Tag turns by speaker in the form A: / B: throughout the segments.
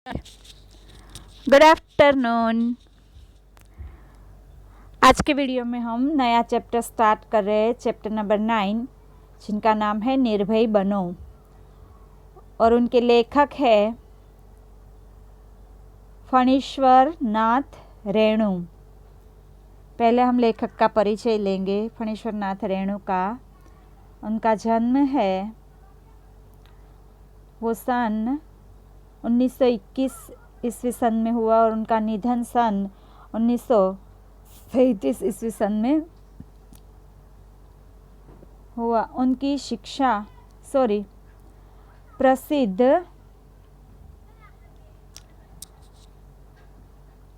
A: Good afternoon. आज के video में हम नया चैप्टर स्टार्ट कर रहे हैं, चैप्टर नंबर 9, जिनका नाम है निर्भय बनो, और उनके लेखक है फणीश्वर नाथ रेणु। पहले हम लेखक का परिचय लेंगे। फणीश्वर नाथ रेणु का उनका जन्म है, वो सन 1921 ईस्वी सन में हुआ और उनका निधन सन 1937 ईस्वी सन में हुआ। उनकी प्रसिद्ध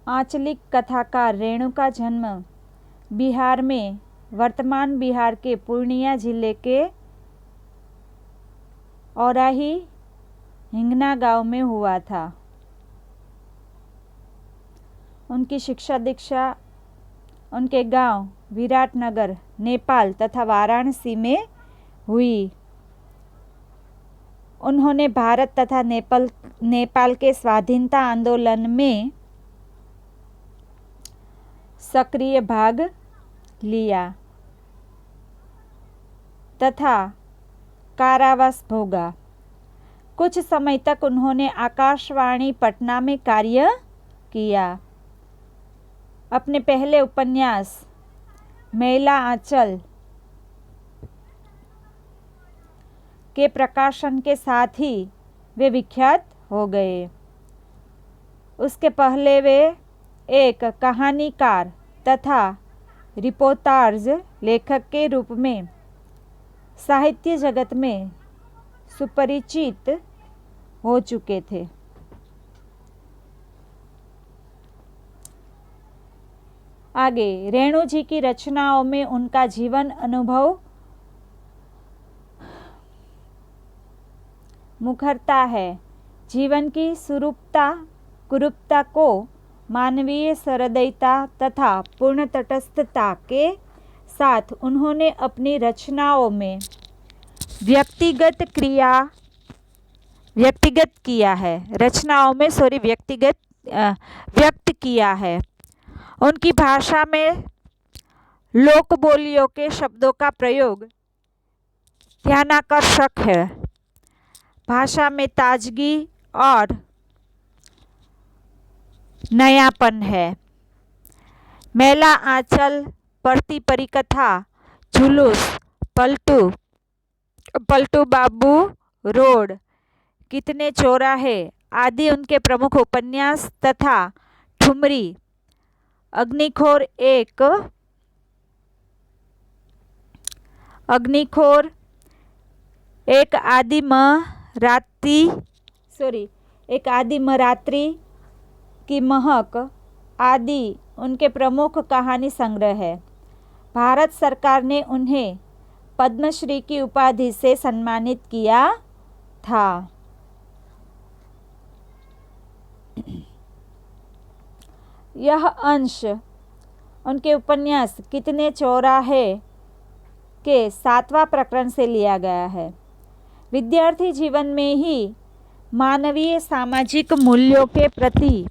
A: आंचलिक कथाकार रेणु का जन्म बिहार में, वर्तमान बिहार के पूर्णिया जिले के औराही हिंगना गांव में हुआ था। उनकी शिक्षा दीक्षा उनके गांव विराटनगर, नेपाल तथा वाराणसी में हुई। उन्होंने भारत तथा नेपाल के स्वाधीनता आंदोलन में सक्रिय भाग लिया तथा कारावास भोगा। कुछ समय तक उन्होंने आकाशवाणी पटना में कार्य किया। अपने पहले उपन्यास मैला आंचल के प्रकाशन के साथ ही वे विख्यात हो गए। उसके पहले वे एक कहानीकार तथा रिपोर्टाज लेखक के रूप में साहित्य जगत में सुपरिचित हो चुके थे। आगे रेणु जी की रचनाओं में उनका जीवन अनुभव मुखरता है। जीवन की कुरूपता को मानवीय सहृदयता तथा पूर्ण तटस्थता के साथ उन्होंने अपनी रचनाओं में व्यक्तिगत व्यक्त किया है। उनकी भाषा में लोक बोलियों के शब्दों का प्रयोग ध्यानाकर्षक है। भाषा में ताजगी और नयापन है। मैला आंचल, पढ़ती परिकथा, जुलूस, पलटू बाबू रोड, कितने चौराहे आदि उनके प्रमुख उपन्यास तथा ठुमरी, अग्निखोर एक आदि मरात्री की महक आदि उनके प्रमुख कहानी संग्रह है। भारत सरकार ने उन्हें पद्मश्री की उपाधि से सम्मानित किया था। यह अंश उनके उपन्यास कितने चौराहे के 7वां प्रकरण से लिया गया है। विद्यार्थी जीवन में ही मानवीय सामाजिक मूल्यों के प्रति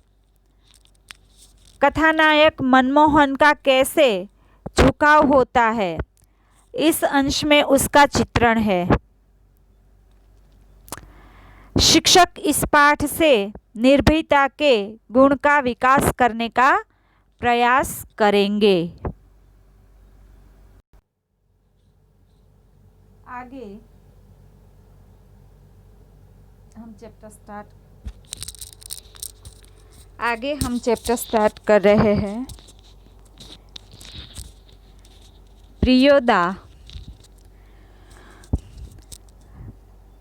A: कथानायक मनमोहन का कैसे झुकाव होता है, इस अंश में उसका चित्रण है। शिक्षक इस पाठ से निर्भीकता के गुण का विकास करने का प्रयास करेंगे। आगे हम चैप्टर स्टार्ट कर रहे हैं।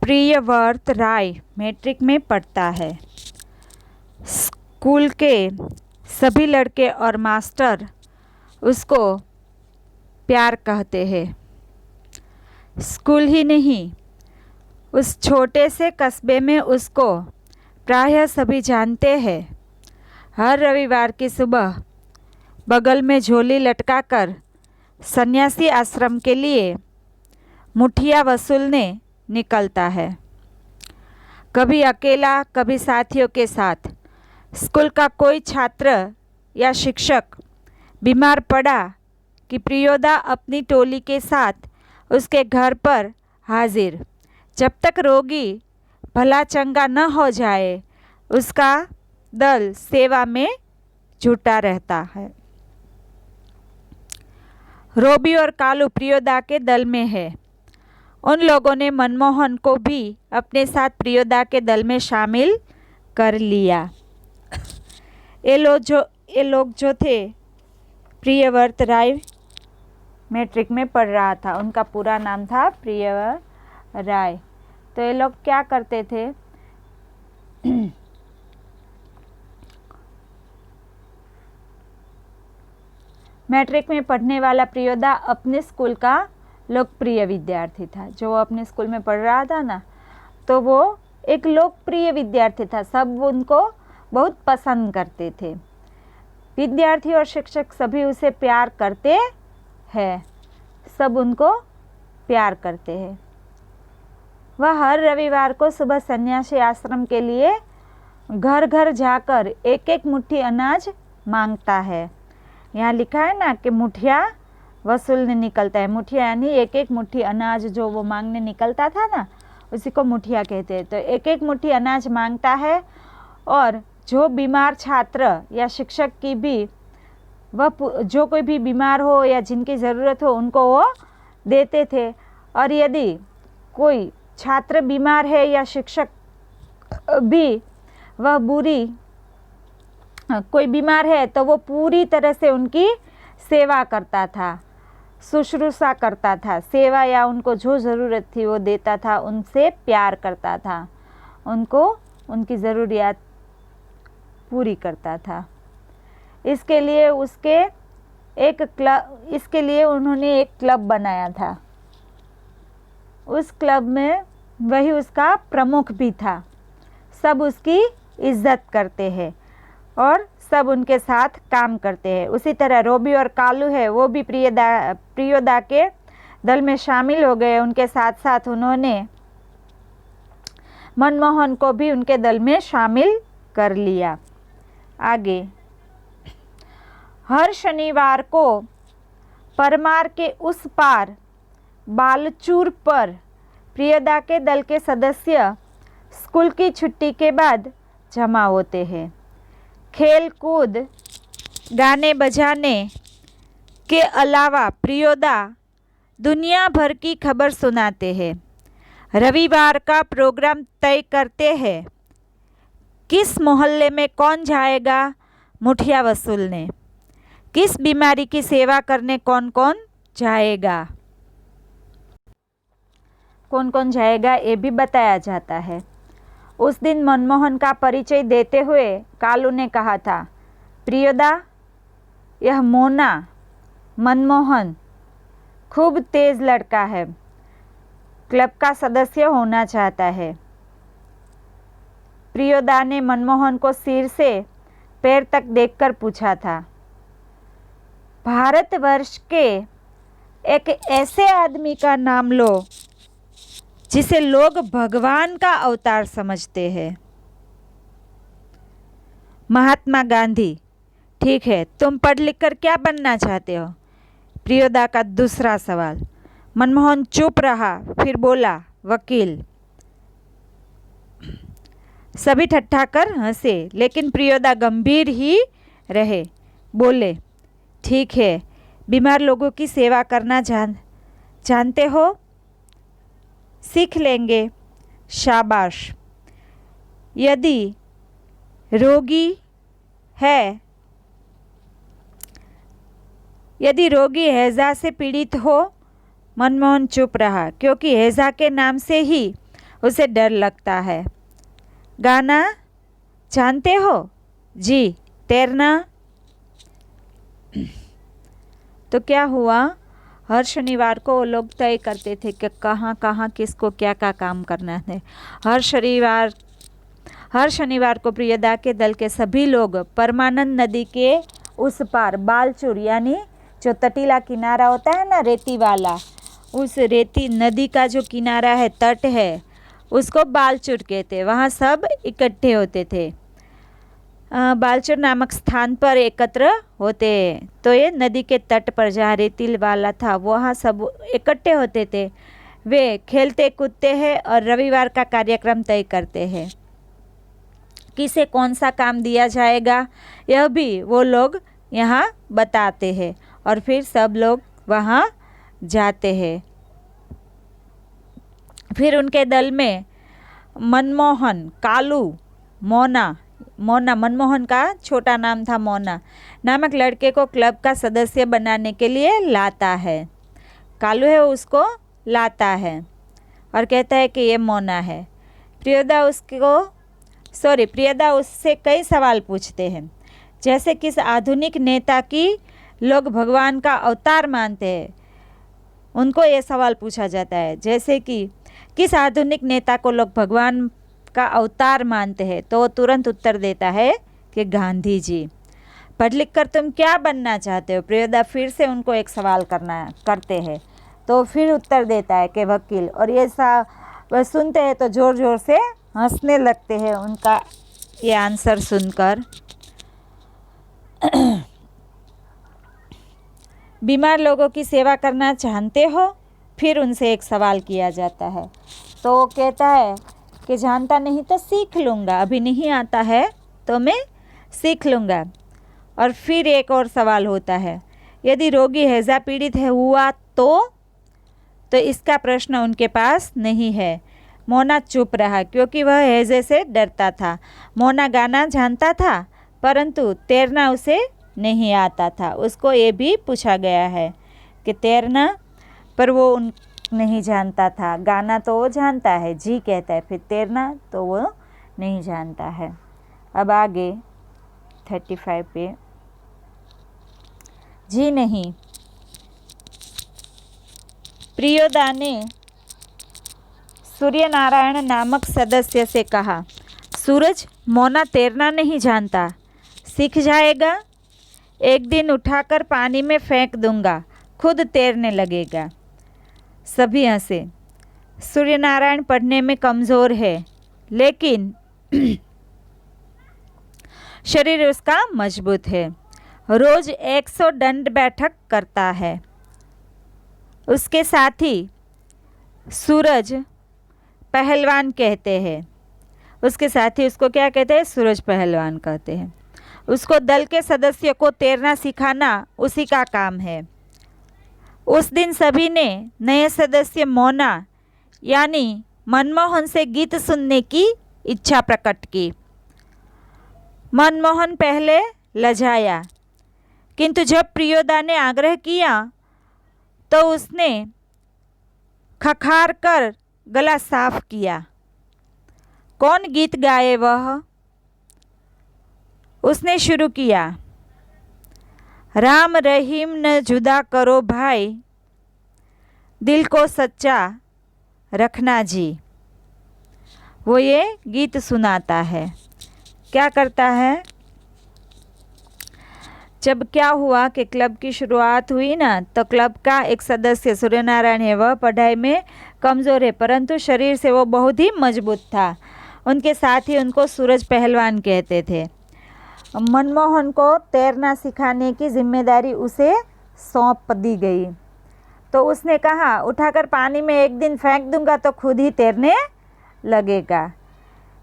A: प्रियव्रत राय मैट्रिक में पढ़ता है। स्कूल के सभी लड़के और मास्टर उसको प्यार कहते हैं। स्कूल ही नहीं, उस छोटे से कस्बे में उसको प्रायः सभी जानते हैं। हर रविवार की सुबह बगल में झोली लटकाकर सन्यासी आश्रम के लिए मुठिया वसूलने निकलता है। कभी अकेला, कभी साथियों के साथ। स्कूल का कोई छात्र या शिक्षक बीमार पड़ा कि प्रियोदा अपनी टोली के साथ उसके घर पर हाजिर। जब तक रोगी भला चंगा न हो जाए, उसका दल सेवा में जुटा रहता है। रोबी और कालू प्रियोदा के दल में है। उन लोगों ने मनमोहन को भी अपने साथ प्रियोदा के दल में शामिल कर लिया। ये लोग जो थे, प्रियव्रत राय मैट्रिक में पढ़ रहा था, उनका पूरा नाम था प्रियव्रत राय। तो ये लोग क्या करते थे, मैट्रिक में पढ़ने वाला प्रियोदा अपने स्कूल का लोकप्रिय विद्यार्थी था। जो अपने स्कूल में पढ़ रहा था ना, तो वो एक लोकप्रिय विद्यार्थी था। सब उनको बहुत पसंद करते थे। विद्यार्थी और शिक्षक सभी उसे प्यार करते हैं। सब उनको प्यार करते हैं। वह हर रविवार को सुबह सन्यासी आश्रम के लिए घर घर जाकर एक एक मुट्ठी अनाज मांगता है। यहाँ लिखा है ना कि मुठिया वसूलने निकलता है। मुठिया यानी एक एक मुट्ठी अनाज जो वो मांगने निकलता था ना, उसी को मुठिया कहते हैं। तो एक एक मुट्ठी अनाज मांगता है और जो बीमार छात्र या शिक्षक की भी वह जो कोई भी बीमार हो या जिनकी ज़रूरत हो उनको वो देते थे। और यदि कोई छात्र बीमार है या शिक्षक भी वह कोई बीमार है तो वो पूरी तरह से उनकी सेवा करता था, शुश्रूषा करता था। सेवा या उनको जो ज़रूरत थी वो देता था, उनसे प्यार करता था, उनको उनकी ज़रूरियात पूरी करता था। इसके लिए उन्होंने एक क्लब बनाया था। उस क्लब में वही उसका प्रमुख भी था। सब उसकी इज्जत करते हैं और सब उनके साथ काम करते हैं। उसी तरह रोबी और कालू है, वो भी प्रियोदा के दल में शामिल हो गए। उनके साथ साथ उन्होंने मनमोहन को भी उनके दल में शामिल कर लिया। आगे, हर शनिवार को परमार के उस पार बालचूर पर प्रियोदा के दल के सदस्य स्कूल की छुट्टी के बाद जमा होते हैं। खेल कूद, गाने बजाने के अलावा प्रियोदा दुनिया भर की खबर सुनाते हैं। रविवार का प्रोग्राम तय करते हैं। किस मोहल्ले में कौन जाएगा मुठिया वसूलने, किस बीमारी की सेवा करने कौन कौन जाएगा, ये भी बताया जाता है। उस दिन मनमोहन का परिचय देते हुए कालू ने कहा था, प्रियोदा, यह मोना मनमोहन खूब तेज लड़का है, क्लब का सदस्य होना चाहता है। प्रियोदा ने मनमोहन को सिर से पैर तक देखकर पूछा था, भारतवर्ष के एक ऐसे आदमी का नाम लो जिसे लोग भगवान का अवतार समझते हैं। महात्मा गांधी। ठीक है, तुम पढ़ लिख कर क्या बनना चाहते हो? प्रियोदा का दूसरा सवाल। मनमोहन चुप रहा, फिर बोला, वकील। सभी ठट्ठा कर हंसे, लेकिन प्रियोदा गंभीर ही रहे। बोले, ठीक है, बीमार लोगों की सेवा करना जानते हो? सीख लेंगे। शाबाश। यदि रोगी हैजा से पीड़ित हो। मनमोहन चुप रहा, क्योंकि हैजा के नाम से ही उसे डर लगता है। गाना जानते हो? जी। तैरना? तो क्या हुआ, हर शनिवार को वो लोग तय करते थे कि कहाँ कहाँ किसको क्या क्या काम करना है। हर शनिवार को प्रियोदा के दल के सभी लोग परमानंद नदी के उस पार बालचूर, यानी जो तटीला किनारा होता है ना, रेती वाला, उस रेती नदी का जो किनारा है, तट है, उसको बालचूर कहते हैं। वहाँ सब इकट्ठे होते थे, बालचूर नामक स्थान पर एकत्र होते हैं। तो ये नदी के तट पर जहाँ रेतील वाला था वहाँ सब इकट्ठे होते थे। वे खेलते कूदते हैं और रविवार का कार्यक्रम तय करते हैं। किसे कौन सा काम दिया जाएगा यह भी वो लोग यहाँ बताते हैं और फिर सब लोग वहाँ जाते हैं। फिर उनके दल में मनमोहन, कालू, मोना मनमोहन का छोटा नाम था मोना नामक लड़के को क्लब का सदस्य बनाने के लिए लाता है। कालू है उसको लाता है और कहता है कि ये मोना है। प्रियदा उससे कई सवाल पूछते हैं, जैसे किस आधुनिक नेता की लोग भगवान का अवतार मानते हैं। उनको ये सवाल पूछा जाता है, जैसे कि किस आधुनिक नेता को लोग भगवान का अवतार मानते हैं, तो वो तुरंत उत्तर देता है कि गांधी जी। पढ़ लिख कर तुम क्या बनना चाहते हो? प्रियदा फिर से उनको एक सवाल करते हैं, तो फिर उत्तर देता है कि वकील। और ये वह सुनते हैं तो ज़ोर ज़ोर से हंसने लगते हैं उनका ये आंसर सुनकर। बीमार लोगों की सेवा करना जानते हो? फिर उनसे एक सवाल किया जाता है, तो वो कहता है कि जानता नहीं तो सीख लूँगा, अभी नहीं आता है तो मैं सीख लूँगा। और फिर एक और सवाल होता है, यदि रोगी हैज़ा पीड़ित हुआ तो इसका प्रश्न उनके पास नहीं है। मोना चुप रहा क्योंकि वह हैज़े से डरता था। मोना गाना जानता था परंतु तैरना उसे नहीं आता था। उसको ये भी पूछा गया है कि तैरना, पर वो नहीं जानता था। गाना तो वो जानता है, जी कहता है, फिर तैरना तो वो नहीं जानता है। अब आगे 35 पे, जी नहीं। प्रियोदा ने सूर्यनारायण नामक सदस्य से कहा, सूरज, मोना तैरना नहीं जानता, सीख जाएगा। एक दिन उठाकर पानी में फेंक दूंगा, खुद तैरने लगेगा। सभी हंसे। सूर्यनारायण पढ़ने में कमज़ोर है, लेकिन शरीर उसका मजबूत है। रोज 100 दंड बैठक करता है। उसके साथी सूरज पहलवान कहते हैं। उसके साथी उसको क्या कहते हैं? सूरज पहलवान कहते हैं। उसको दल के सदस्य को तैरना सिखाना उसी का काम है। उस दिन सभी ने नए सदस्य मोना यानी मनमोहन से गीत सुनने की इच्छा प्रकट की। मनमोहन पहले लजाया, किंतु जब प्रियोदा ने आग्रह किया तो उसने खखार कर गला साफ किया। कौन गीत गाए वह? उसने शुरू किया, राम रहीम न जुदा करो भाई, दिल को सच्चा रखना जी। वो ये गीत सुनाता है। क्या करता है? जब क्या हुआ कि क्लब की शुरुआत हुई ना, तो क्लब का एक सदस्य सूर्यनारायण है, वह पढ़ाई में कमज़ोर है परंतु शरीर से वो बहुत ही मजबूत था। उनके साथ ही उनको सूरज पहलवान कहते थे। मनमोहन को तैरना सिखाने की जिम्मेदारी उसे सौंप दी गई। तो उसने कहा, उठाकर पानी में एक दिन फेंक दूंगा तो खुद ही तैरने लगेगा।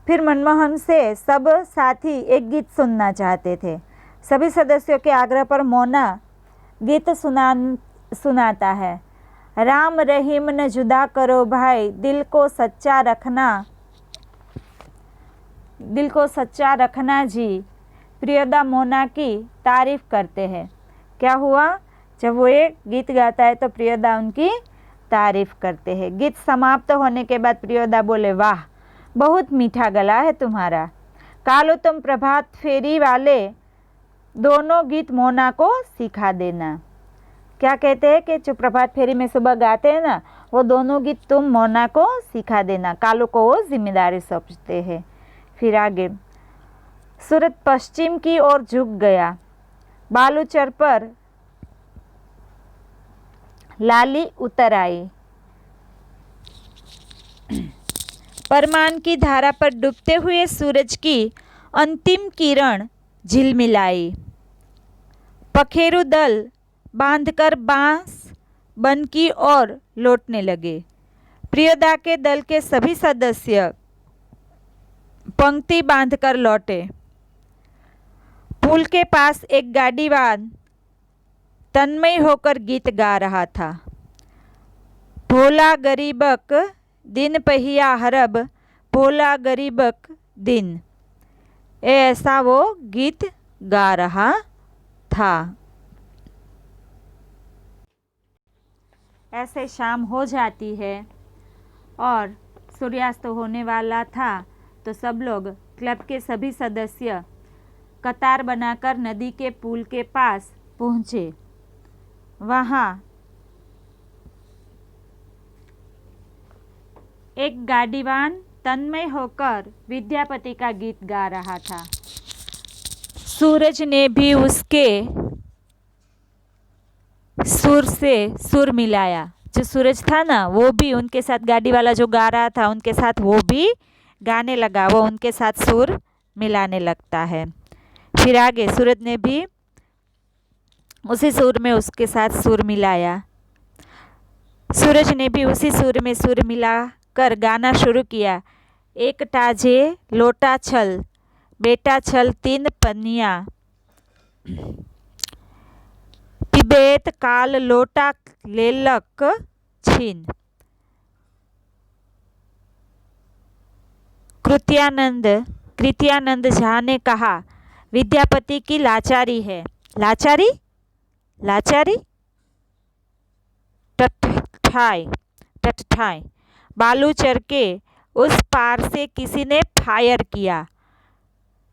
A: फिर मनमोहन से सब साथी एक गीत सुनना चाहते थे। सभी सदस्यों के आग्रह पर मोना गीत सुनाता है, राम रहीम न जुदा करो भाई, दिल को सच्चा रखना जी। प्रियदा मोना की तारीफ करते हैं। क्या हुआ? जब वो एक गीत गाता है तो प्रियदा उनकी तारीफ करते हैं। गीत समाप्त होने के बाद प्रियदा बोले, वाह, बहुत मीठा गला है तुम्हारा। कालो, तुम प्रभात फेरी वाले दोनों गीत मोना को सिखा देना। क्या कहते हैं कि जो प्रभात फेरी में सुबह गाते हैं ना, वो दोनों गीत तुम मोना को सिखा देना। कालो को वो जिम्मेदारी सौंपते हैं। फिर आगे, सूरज पश्चिम की ओर झुक गया। बालूचर पर लाली उतर आई। परमान की धारा पर डूबते हुए सूरज की अंतिम किरण झिलमिलाई। पखेरु दल बांधकर बांस वन की ओर लौटने लगे। प्रियदा के दल के सभी सदस्य पंक्ति बांधकर लौटे। पुल के पास एक गाड़ीवान तन्मय होकर गीत गा रहा था। भोला गरीबक दिन पहिया हरब, भोला गरीबक दिन, ऐसा वो गीत गा रहा था। ऐसे शाम हो जाती है और सूर्यास्त होने वाला था तो सब लोग क्लब के सभी सदस्य कतार बनाकर नदी के पुल के पास पहुंचे। वहाँ एक गाड़ीवान तन्मय होकर विद्यापति का गीत गा रहा था। सूरज ने भी उसके सुर से सुर मिलाया। जो सूरज था ना वो भी उनके साथ, गाड़ी वाला जो गा रहा था उनके साथ वो भी गाने लगा, वो उनके साथ सुर मिलाने लगता है। फिर आगे सूरज ने भी उसी सुर में उसके साथ सुर मिलाया। सूरज ने भी उसी सुर में सुर मिलाकर गाना शुरू किया। एक टाजे लोटा छल, बेटा छल तीन पनिया, पिबेत काल लोटा लेलक छीन। कृत्यानंद झा ने कहा, विद्यापति की लाचारी है। लाचारी? लाचारी? टटठाय। बालूचर के उस पार से किसी ने फायर किया।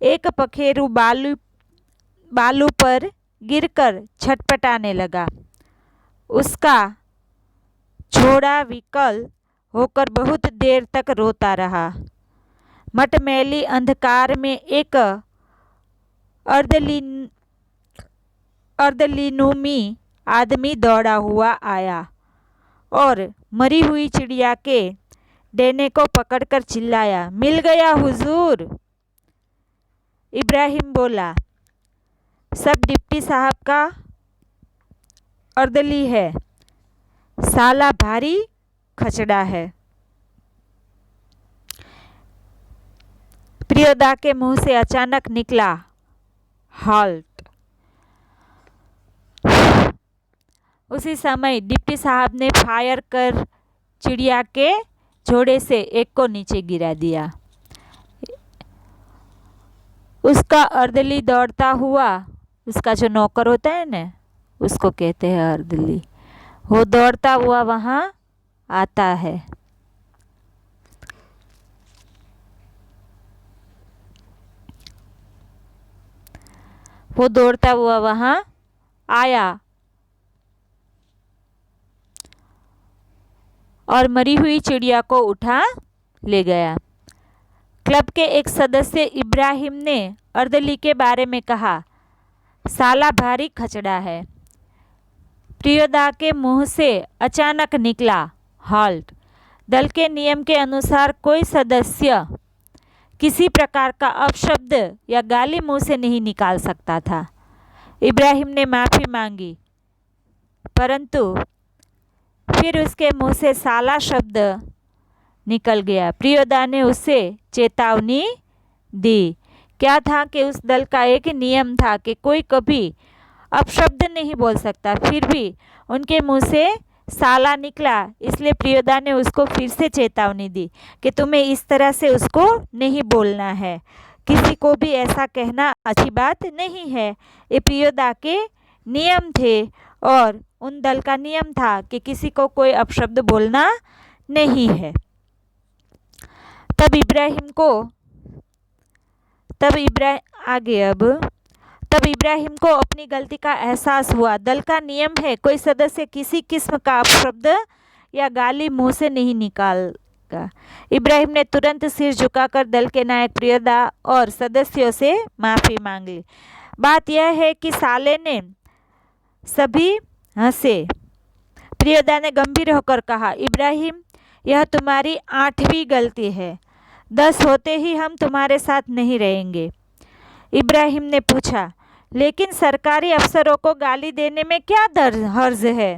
A: एक पखेरु बालू पर गिरकर छटपटाने लगा। उसका जोड़ा विकल होकर बहुत देर तक रोता रहा। मटमैली अंधकार में एक अर्धलिनुमी आदमी दौड़ा हुआ आया और मरी हुई चिड़िया के डेने को पकड़कर चिल्लाया, मिल गया हुजूर। इब्राहिम बोला, सब डिप्टी साहब का अर्दली है, साला भारी खचड़ा है। प्रियदा के मुंह से अचानक निकला, हाल्ट। उसी समय डिप्टी साहब ने फायर कर चिड़िया के जोड़े से एक को नीचे गिरा दिया। उसका अर्दली दौड़ता हुआ, उसका जो नौकर होता है ना उसको कहते हैं अर्दली, वो दौड़ता हुआ वहाँ आता है। वो दौड़ता हुआ वहाँ आया और मरी हुई चिड़िया को उठा ले गया। क्लब के एक सदस्य इब्राहिम ने अर्दली के बारे में कहा, साला भारी खचड़ा है। प्रियदा के मुंह से अचानक निकला, हाल्ट। दल के नियम के अनुसार कोई सदस्य किसी प्रकार का अपशब्द या गाली मुंह से नहीं निकाल सकता था। इब्राहिम ने माफ़ी मांगी, परंतु फिर उसके मुंह से साला शब्द निकल गया। प्रियदा ने उसे चेतावनी दी। क्या था कि उस दल का एक नियम था कि कोई कभी अपशब्द नहीं बोल सकता, फिर भी उनके मुंह से साला निकला, इसलिए प्रियदा ने उसको फिर से चेतावनी दी कि तुम्हें इस तरह से उसको नहीं बोलना है, किसी को भी ऐसा कहना अच्छी बात नहीं है। ये प्रियदा के नियम थे और उन दल का नियम था कि किसी को कोई अपशब्द बोलना नहीं है। तब इब्राहिम को अपनी गलती का एहसास हुआ। दल का नियम है, कोई सदस्य किसी किस्म का अपशब्द या गाली मुंह से नहीं निकालेगा। इब्राहिम ने तुरंत सिर झुकाकर दल के नायक प्रियदा और सदस्यों से माफ़ी मांग ली। बात यह है कि साले ने सभी हंसे। प्रियदा ने गंभीर होकर कहा, इब्राहिम, यह तुम्हारी 8वीं गलती है। 10 होते ही हम तुम्हारे साथ नहीं रहेंगे। इब्राहिम ने पूछा, लेकिन सरकारी अफसरों को गाली देने में क्या हर्ज है?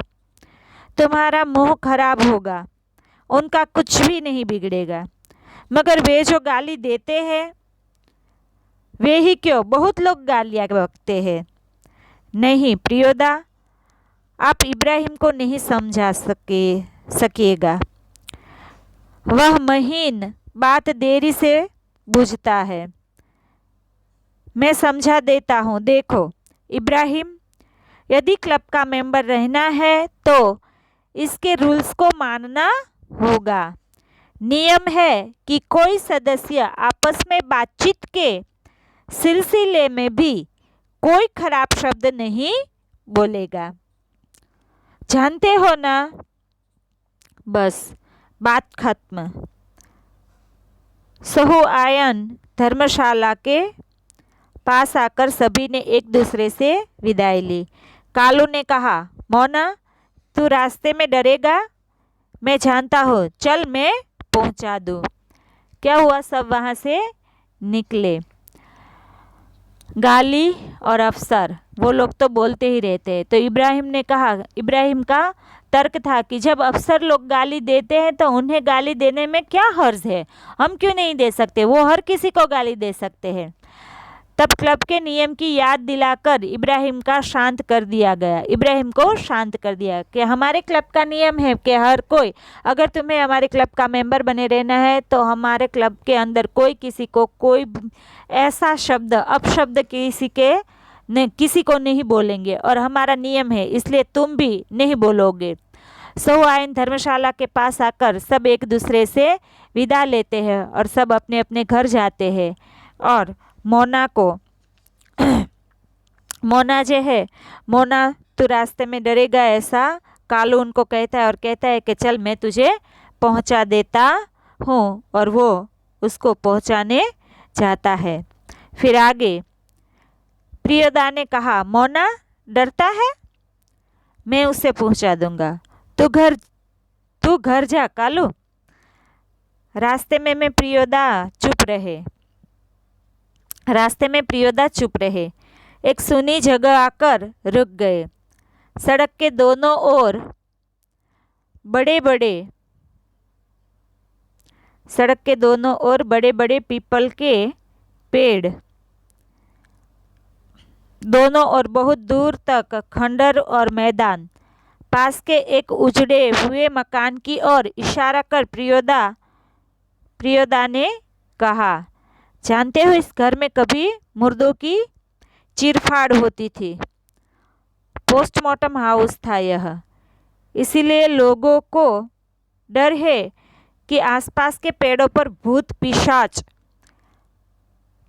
A: तुम्हारा मुंह खराब होगा, उनका कुछ भी नहीं बिगड़ेगा। मगर वे जो गाली देते हैं, वे ही क्यों, बहुत लोग गालियाँ बकते हैं। नहीं प्रियोदा, आप इब्राहिम को नहीं समझा सकिएगा। वह महीन बात देरी से बुझता है। मैं समझा देता हूँ। देखो इब्राहिम, यदि क्लब का मेंबर रहना है तो इसके रूल्स को मानना होगा। नियम है कि कोई सदस्य आपस में बातचीत के सिलसिले में भी कोई खराब शब्द नहीं बोलेगा। जानते हो ना? बस बात खत्म। सहुआयन धर्मशाला के पास आकर सभी ने एक दूसरे से विदाई ली। कालू ने कहा, मोना तू रास्ते में डरेगा? मैं जानता हूँ, चल मैं पहुँचा दूँ। क्या हुआ? सब वहाँ से निकले। गाली और अफसर वो लोग तो बोलते ही रहते हैं। तो इब्राहिम का तर्क था कि जब अफसर लोग गाली देते हैं तो उन्हें गाली देने में क्या हर्ज है, हम क्यों नहीं दे सकते? वो हर किसी को गाली दे सकते हैं। तब क्लब के नियम की याद दिलाकर इब्राहिम को शांत कर दिया कि हमारे क्लब का नियम है कि हर कोई, अगर तुम्हें हमारे क्लब का मेंबर बने रहना है तो हमारे क्लब के अंदर कोई किसी को कोई ऐसा शब्द अपशब्द किसी को नहीं बोलेंगे, और हमारा नियम है, इसलिए तुम भी नहीं बोलोगे। सहुआइन धर्मशाला के पास आकर सब एक दूसरे से विदा लेते हैं और सब अपने अपने घर जाते हैं। और मोना तू रास्ते में डरेगा, ऐसा कालू उनको कहता है और कहता है कि चल मैं तुझे पहुंचा देता हूँ, और वो उसको पहुंचाने जाता है। फिर आगे प्रियदा ने कहा, मोना डरता है? मैं उसे पहुंचा दूंगा, तू घर जा कालू। रास्ते में प्रियोदा चुप रहे। एक सुनी जगह आकर रुक गए। सड़क के दोनों ओर बड़े बड़े पीपल के पेड़, दोनों ओर बहुत दूर तक खंडर और मैदान। पास के एक उजड़े हुए मकान की ओर इशारा कर प्रियोदा ने कहा, जानते हो इस घर में कभी मुर्दों की चीरफाड़ होती थी। पोस्टमार्टम हाउस था यह, इसीलिए लोगों को डर है कि आसपास के पेड़ों पर भूत पिशाच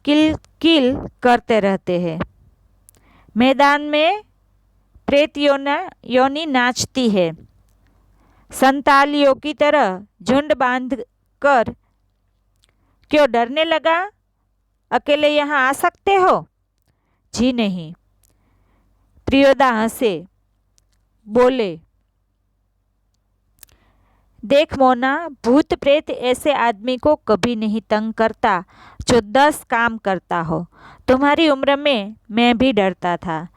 A: किल करते रहते हैं। मैदान में प्रेत योनि नाचती है। संतालियों की तरह झुंड बांध कर। क्यों डरने लगा? अकेले यहाँ आ सकते हो? जी नहीं। प्रियोदा हंसे, बोले, देख मोना, भूत प्रेत ऐसे आदमी को कभी नहीं तंग करता जो 10 काम करता हो। तुम्हारी उम्र में मैं भी डरता था।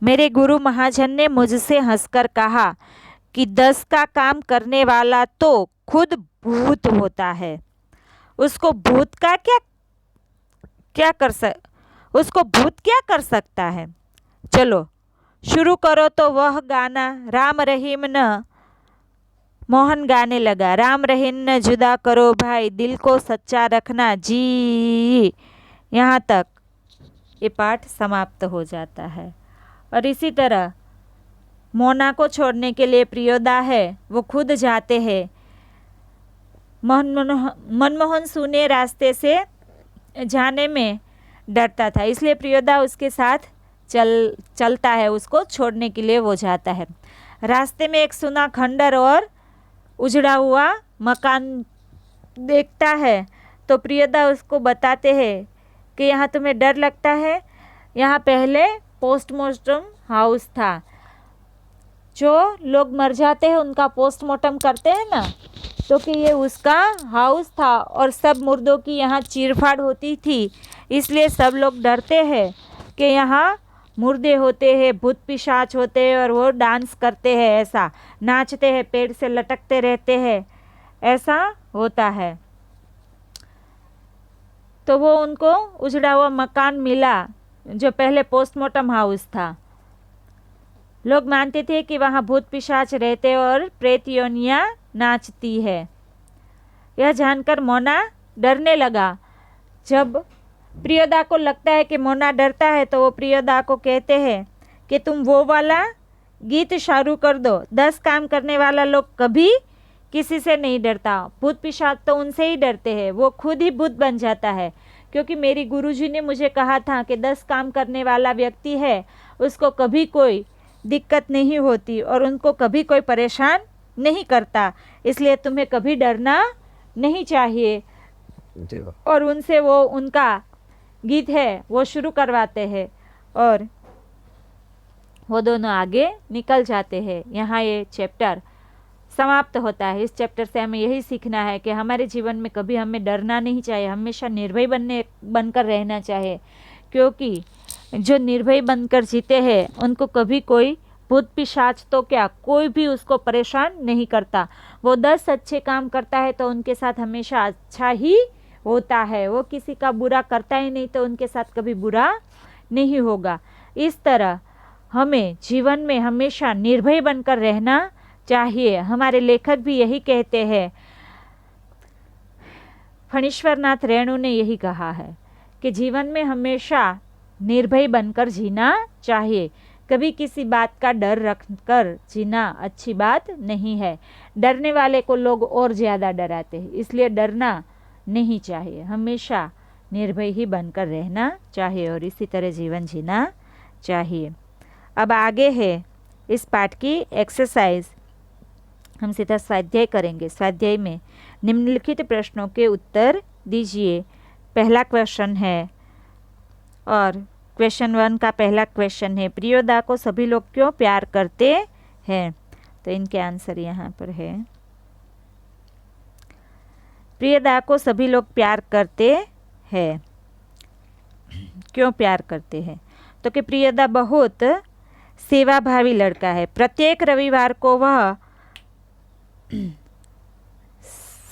A: मेरे गुरु महाजन ने मुझसे हंसकर कहा कि 10 का काम करने वाला तो खुद भूत होता है। उसको भूत क्या कर सकता है? चलो शुरू करो। तो वह गाना राम रहीम न मोहन गाने लगा। राम रहीम न जुदा करो भाई, दिल को सच्चा रखना जी। यहाँ तक ये पाठ समाप्त हो जाता है। और इसी तरह मोना को छोड़ने के लिए प्रियोदा है वो खुद जाते हैं। मनमोहन सुने रास्ते से जाने में डरता था, इसलिए प्रियोदा उसके साथ चलता है, उसको छोड़ने के लिए वो जाता है। रास्ते में एक सुना खंडर और उजड़ा हुआ मकान देखता है तो प्रियोदा उसको बताते हैं कि यहाँ तुम्हें डर लगता है, यहाँ पहले पोस्टमार्टम हाउस था। जो लोग मर जाते हैं उनका पोस्टमार्टम करते हैं ना, तो कि ये उसका हाउस था और सब मुर्दों की यहाँ चीरफाड़ होती थी, इसलिए सब लोग डरते हैं कि यहाँ मुर्दे होते हैं, भूत पिशाच होते हैं और वो डांस करते हैं, ऐसा नाचते हैं, पेड़ से लटकते रहते हैं, ऐसा होता है। तो वो उनको उजड़ा हुआ मकान मिला जो पहले पोस्टमार्टम हाउस था। लोग मानते थे कि वहाँ भूत पिशाच रहते और प्रेत योनियाँ नाचती है। यह जानकर मोना डरने लगा। जब प्रियदा को लगता है कि मोना डरता है तो वो प्रियदा को कहते हैं कि तुम वो वाला गीत शुरू कर दो। 10 काम करने वाला लोग कभी किसी से नहीं डरता, भूत पिशाच तो उनसे ही डरते हैं, वो खुद ही भूत बन जाता है। क्योंकि मेरी गुरुजी ने मुझे कहा था कि 10 काम करने वाला व्यक्ति है उसको कभी कोई दिक्कत नहीं होती और उनको कभी कोई परेशान नहीं करता, इसलिए तुम्हें कभी डरना नहीं चाहिए। और उनसे वो उनका गीत है वो शुरू करवाते हैं और वो दोनों आगे निकल जाते हैं। यहाँ ये चैप्टर समाप्त होता है। इस चैप्टर से हमें यही सीखना है कि हमारे जीवन में कभी हमें डरना नहीं चाहिए, हमेशा निर्भय बनकर रहना चाहिए, क्योंकि जो निर्भय बनकर जीते हैं उनको कभी कोई भूत पिशाच तो क्या कोई भी उसको परेशान नहीं करता। वो 10 अच्छे काम करता है तो उनके साथ हमेशा अच्छा ही होता है, वो किसी का बुरा करता ही नहीं तो उनके साथ कभी बुरा नहीं होगा। इस तरह हमें जीवन में हमेशा निर्भय बनकर रहना चाहिए। हमारे लेखक भी यही कहते हैं, फणीश्वरनाथ रेणु ने यही कहा है कि जीवन में हमेशा निर्भय बनकर जीना चाहिए। कभी किसी बात का डर रखकर जीना अच्छी बात नहीं है। डरने वाले को लोग और ज़्यादा डराते हैं, इसलिए डरना नहीं चाहिए, हमेशा निर्भय ही बनकर रहना चाहिए और इसी तरह जीवन जीना चाहिए। अब आगे है इस पाठ की एक्सरसाइज। हम सीधा स्वाध्याय करेंगे। स्वाध्याय में निम्नलिखित प्रश्नों के उत्तर दीजिए। पहला क्वेश्चन है और क्वेश्चन 1 का पहला क्वेश्चन है, प्रियोदा को सभी लोग क्यों प्यार करते हैं? तो इनके आंसर यहाँ पर है। प्रियदा को सभी लोग प्यार करते हैं। क्यों प्यार करते हैं? तो कि प्रियदा बहुत सेवाभावी लड़का है। प्रत्येक रविवार को वह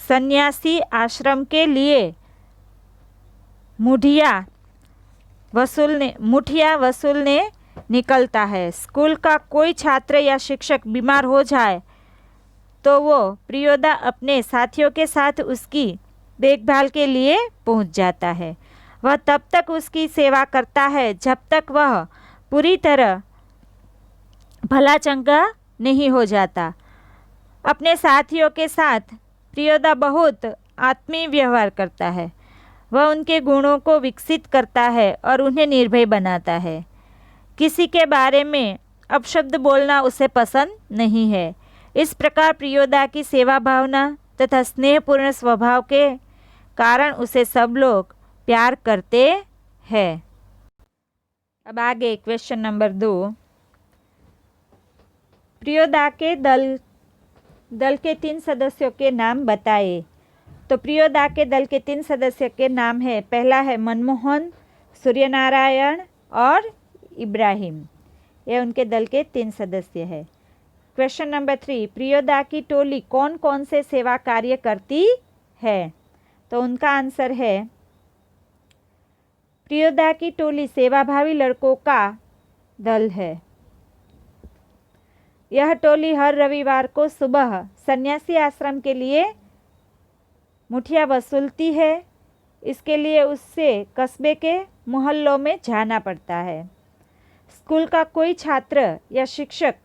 A: सन्यासी आश्रम के लिए मुठिया वसूलने निकलता है। स्कूल का कोई छात्र या शिक्षक बीमार हो जाए तो वो प्रियोदा अपने साथियों के साथ उसकी देखभाल के लिए पहुंच जाता है। वह तब तक उसकी सेवा करता है जब तक वह पूरी तरह भला चंगा नहीं हो जाता। अपने साथियों के साथ प्रियोदा बहुत आत्मीय व्यवहार करता है। वह उनके गुणों को विकसित करता है और उन्हें निर्भय बनाता है। किसी के बारे में अपशब्द बोलना उसे पसंद नहीं है। इस प्रकार प्रियोदा की सेवा भावना तथा स्नेहपूर्ण स्वभाव के कारण उसे सब लोग प्यार करते हैं। अब आगे क्वेश्चन नंबर 2, प्रियोदा के दल के 3 सदस्यों के नाम बताइए। तो प्रियोदा के दल के 3 सदस्यों के नाम है, पहला है मनमोहन, सूर्यनारायण और इब्राहिम। ये उनके दल के 3 सदस्य है। क्वेश्चन नंबर 3, प्रियोदा की टोली कौन कौन से सेवा कार्य करती है? तो उनका आंसर है, प्रियोदा की टोली सेवाभावी लड़कों का दल है। यह टोली हर रविवार को सुबह सन्यासी आश्रम के लिए मुठिया वसूलती है। इसके लिए उससे कस्बे के मोहल्लों में जाना पड़ता है। स्कूल का कोई छात्र या शिक्षक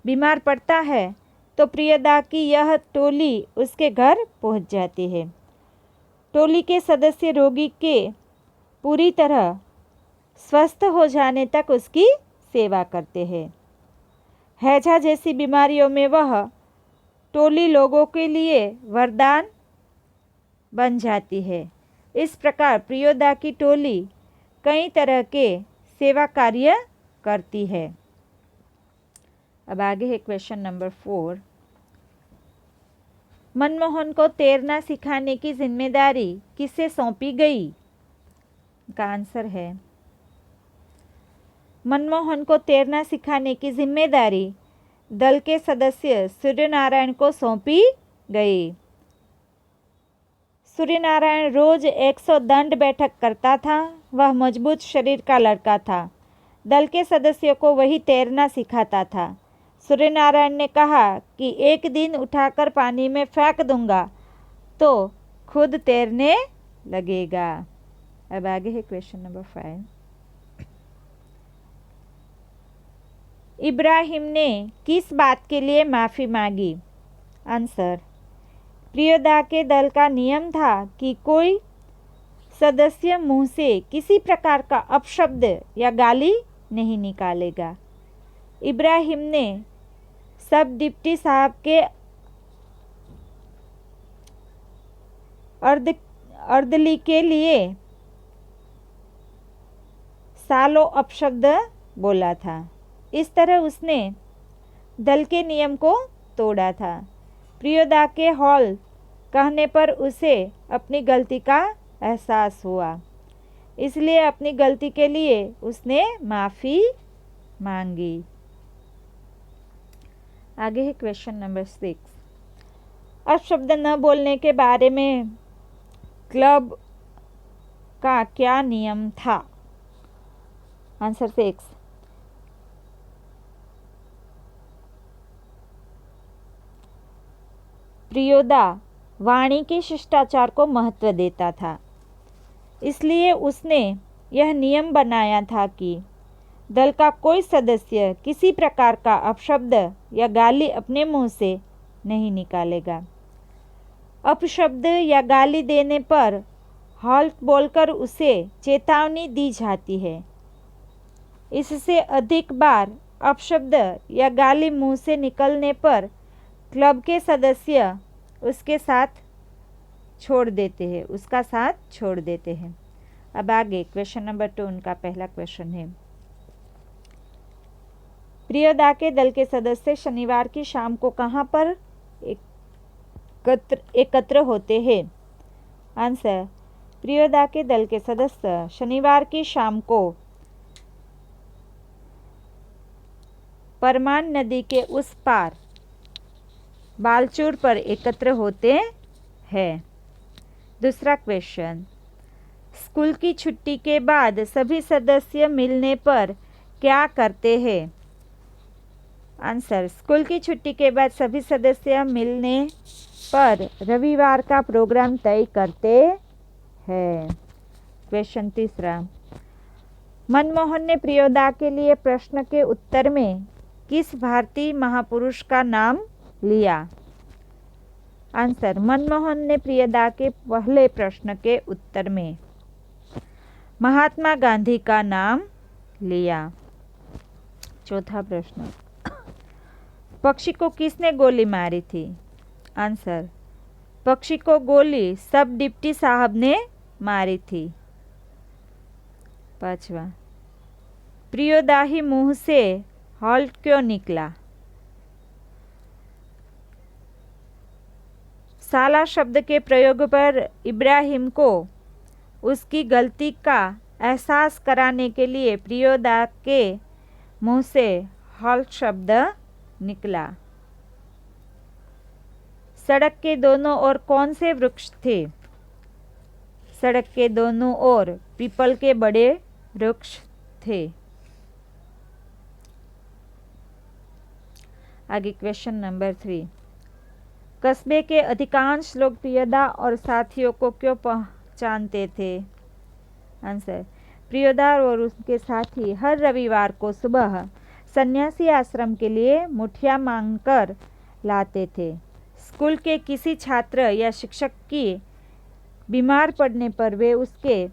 A: बीमार पड़ता है तो प्रियदा की यह टोली उसके घर पहुंच जाती है। टोली के सदस्य रोगी के पूरी तरह स्वस्थ हो जाने तक उसकी सेवा करते हैं। हैजा जैसी बीमारियों में वह टोली लोगों के लिए वरदान बन जाती है। इस प्रकार प्रियोदा की टोली कई तरह के सेवा कार्य करती है। अब आगे है क्वेश्चन नंबर 4, मनमोहन को तैरना सिखाने की जिम्मेदारी किसे सौंपी गई? का आंसर है मनमोहन को तैरना सिखाने की जिम्मेदारी दल के सदस्य सूर्यनारायण को सौंपी गई। सूर्यनारायण रोज 100 दंड बैठक करता था। वह मजबूत शरीर का लड़का था। दल के सदस्यों को वही तैरना सिखाता था। सूर्यनारायण ने कहा कि एक दिन उठाकर पानी में फेंक दूंगा तो खुद तैरने लगेगा। अब आगे है क्वेश्चन नंबर 5। इब्राहिम ने किस बात के लिए माफ़ी मांगी? आंसर, प्रियोदा के दल का नियम था कि कोई सदस्य मुंह से किसी प्रकार का अपशब्द या गाली नहीं निकालेगा। इब्राहिम ने सब डिप्टी साहब के अर्दली के लिए सालों अपशब्द बोला था। इस तरह उसने दल के नियम को तोड़ा था। प्रियोदा के हॉल कहने पर उसे अपनी गलती का एहसास हुआ, इसलिए अपनी गलती के लिए उसने माफ़ी मांगी। आगे है क्वेश्चन नंबर 6। अपशब्द न बोलने के बारे में क्लब का क्या नियम था? आंसर 6, प्रियोदा वाणी के शिष्टाचार को महत्व देता था, इसलिए उसने यह नियम बनाया था कि दल का कोई सदस्य किसी प्रकार का अपशब्द या गाली अपने मुंह से नहीं निकालेगा। अपशब्द या गाली देने पर हॉल्ट बोलकर उसे चेतावनी दी जाती है। इससे अधिक बार अपशब्द या गाली मुंह से निकलने पर क्लब के सदस्य उसका साथ छोड़ देते हैं। अब आगे क्वेश्चन नंबर 2 उनका पहला क्वेश्चन है। प्रियोदा के दल के सदस्य शनिवार की शाम को कहाँ पर एकत्र होते हैं? आंसर, प्रियोदा के दल के सदस्य शनिवार की शाम को परमान नदी के उस पार बालचूर पर एकत्र होते हैं। दूसरा क्वेश्चन, स्कूल की छुट्टी के बाद सभी सदस्य मिलने पर क्या करते हैं? आंसर, स्कूल की छुट्टी के बाद सभी सदस्य मिलने पर रविवार का प्रोग्राम तय करते हैं। क्वेश्चन तीसरा, मनमोहन ने प्रियोदा के लिए प्रश्न के उत्तर में किस भारतीय महापुरुष का नाम लिया? आंसर, मनमोहन ने प्रियोदा के पहले प्रश्न के उत्तर में महात्मा गांधी का नाम लिया। चौथा प्रश्न, पक्षी को किसने गोली मारी थी? आंसर, पक्षी को गोली सब डिप्टी साहब ने मारी थी। पांचवा, प्रियोदा ही मुंह से हॉल्ट क्यों निकला? साला शब्द के प्रयोग पर इब्राहिम को उसकी गलती का एहसास कराने के लिए प्रियोदा के मुंह से हॉल्ट शब्द निकला। सड़क के दोनों ओर कौन से वृक्ष थे? सड़क के दोनों ओर पीपल के बड़े वृक्ष थे। आगे क्वेश्चन नंबर 3, कस्बे के अधिकांश लोग प्रियोदा और साथियों को क्यों पहचानते थे? आंसर, प्रियोदा और उसके साथी हर रविवार को सुबह सन्यासी आश्रम के लिए मुठिया मांगकर लाते थे। स्कूल के किसी छात्र या शिक्षक की बीमार पड़ने पर वे उसके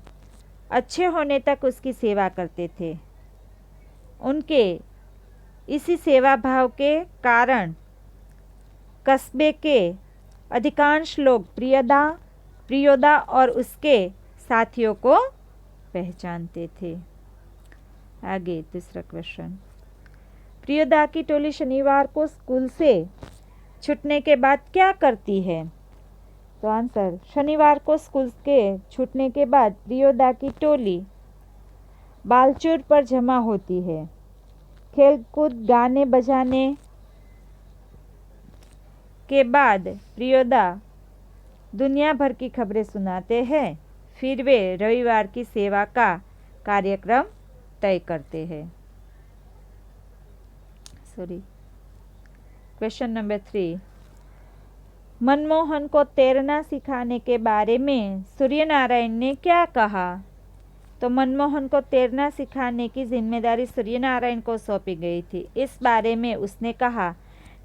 A: अच्छे होने तक उसकी सेवा करते थे। उनके इसी सेवा भाव के कारण कस्बे के अधिकांश लोग प्रियोदा और उसके साथियों को पहचानते थे। आगे दूसरा क्वेश्चन, प्रियोदा की टोली शनिवार को स्कूल से छूटने के बाद क्या करती है? तो आंसर, शनिवार को स्कूल के छूटने के बाद प्रियोदा की टोली बालचूर पर जमा होती है। खेलकूद गाने बजाने के बाद प्रियोदा दुनिया भर की खबरें सुनाते हैं। फिर वे रविवार की सेवा का कार्यक्रम तय करते हैं। क्वेश्चन नंबर 3, मनमोहन को तैरना सिखाने के बारे में सूर्यनारायण ने क्या कहा? तो मनमोहन को तैरना सिखाने की जिम्मेदारी सूर्यनारायण को सौंपी गई थी। इस बारे में उसने कहा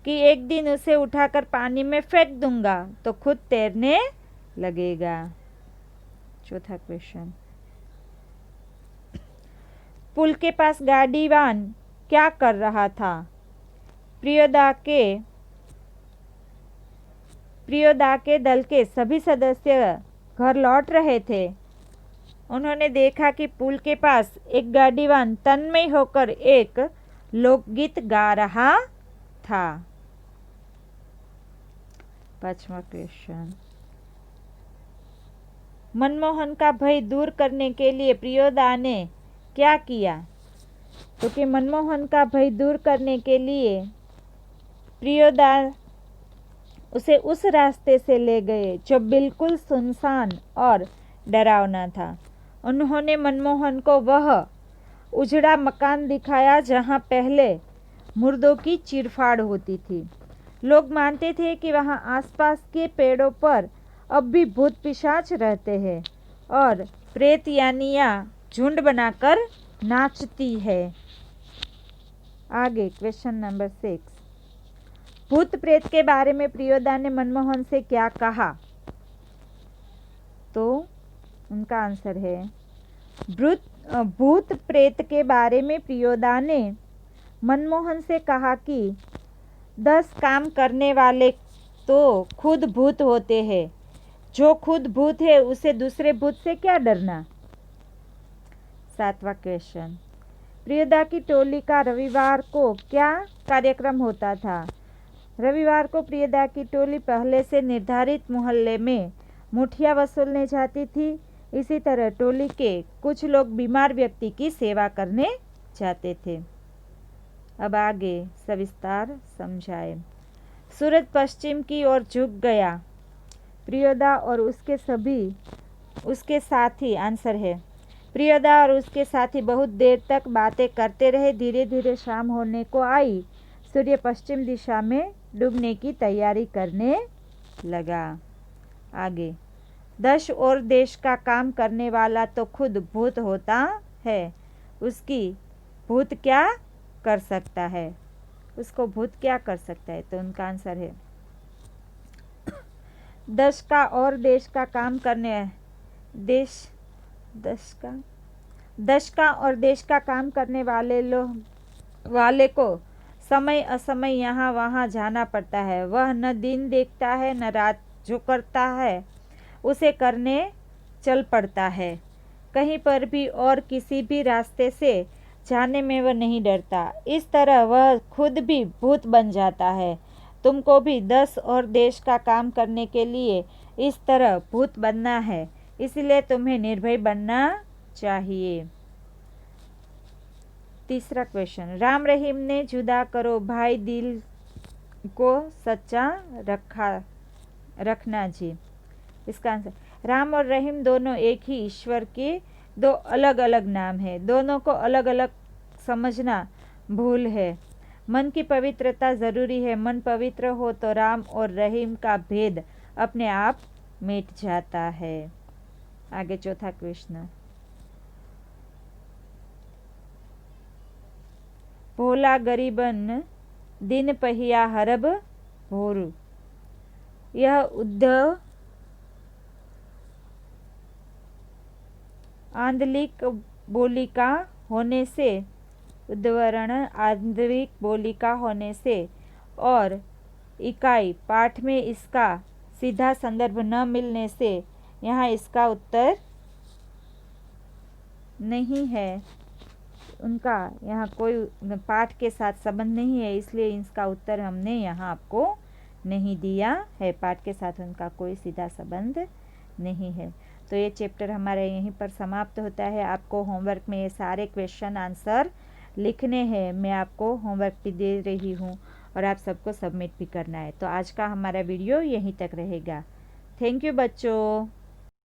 A: कि एक दिन उसे उठाकर पानी में फेंक दूंगा तो खुद तैरने लगेगा। चौथा क्वेश्चन, पुल के पास गाड़ीवान क्या कर रहा था? प्रियोदा के दल के सभी सदस्य घर लौट रहे थे। उन्होंने देखा कि पुल के पास एक गाड़ीवान तन्मय होकर एक लोकगीत गा रहा था। पांचवा क्वेश्चन, मनमोहन का भय दूर करने के लिए प्रियोदा ने क्या किया? क्योंकि मनमोहन का भय दूर करने के लिए प्रियोदा उसे उस रास्ते से ले गए जो बिल्कुल सुनसान और डरावना था। उन्होंने मनमोहन को वह उजड़ा मकान दिखाया जहां पहले मुर्दों की चीरफाड़ होती थी। लोग मानते थे कि वहां आसपास के पेड़ों पर अब भी भूत पिशाच रहते हैं और प्रेत यानियां झुंड बनाकर नाचती है। आगे क्वेश्चन नंबर 6, भूत प्रेत के बारे में प्रियोदा ने मनमोहन से क्या कहा? तो उनका आंसर है, भूत प्रेत के बारे में प्रियोदा ने मनमोहन से कहा कि 10 काम करने वाले तो खुद भूत होते हैं। जो खुद भूत है उसे दूसरे भूत से क्या डरना। 7वां क्वेश्चन, प्रियोदा की टोली का रविवार को क्या कार्यक्रम होता था? रविवार को प्रियोदा की टोली पहले से निर्धारित मोहल्ले में मुठिया वसूलने जाती थी। इसी तरह टोली के कुछ लोग बीमार व्यक्ति की सेवा करने जाते थे। अब आगे सविस्तार समझाए। सूरज पश्चिम की ओर झुक गया। प्रियोदा और उसके साथी, आंसर है, प्रियोदा और उसके साथी बहुत देर तक बातें करते रहे। धीरे धीरे शाम होने को आई। सूर्य पश्चिम दिशा में डूबने की तैयारी करने लगा। आगे, 10 और देश का काम करने वाला तो खुद भूत होता है। उसकी भूत क्या कर सकता है? उसको भूत क्या कर सकता है? तो उनका आंसर है, 10 का और देश का काम करने वाले को समय असमय यहाँ वहाँ जाना पड़ता है। वह न दिन देखता है न रात। जो करता है उसे करने चल पड़ता है। कहीं पर भी और किसी भी रास्ते से जाने में वह नहीं डरता। इस तरह वह खुद भी भूत बन जाता है। तुमको भी 10 और देश का काम करने के लिए इस तरह भूत बनना है। इसलिए तुम्हें निर्भय बनना चाहिए। तीसरा क्वेश्चन, राम रहीम ने जुदा करो भाई दिल को सच्चा रखना जी। इसका आंसर, राम और रहीम दोनों एक ही ईश्वर के 2 अलग अलग नाम है। दोनों को अलग अलग समझना भूल है। मन की पवित्रता जरूरी है। मन पवित्र हो तो राम और रहीम का भेद अपने आप मिट जाता है। आगे चौथा क्वेश्चन, भोला गरीबन दिन पहिया हरब भोरू। यह उद्धव आंदलिक बोली का होने से, उद्धवर्ण आंतरिक बोली का होने से और इकाई पाठ में इसका सीधा संदर्भ न मिलने से यहाँ इसका उत्तर नहीं है। उनका यहाँ कोई पाठ के साथ संबंध नहीं है, इसलिए इसका उत्तर हमने यहाँ आपको नहीं दिया है, पाठ के साथ उनका कोई सीधा संबंध नहीं है। तो ये चैप्टर हमारा यहीं पर समाप्त होता है। आपको होमवर्क में ये सारे क्वेश्चन आंसर लिखने हैं, मैं आपको होमवर्क भी दे रही हूँ और आप सबको सबमिट भी करना है। तो आज का हमारा वीडियो यहीं तक रहेगा। थैंक यू बच्चों।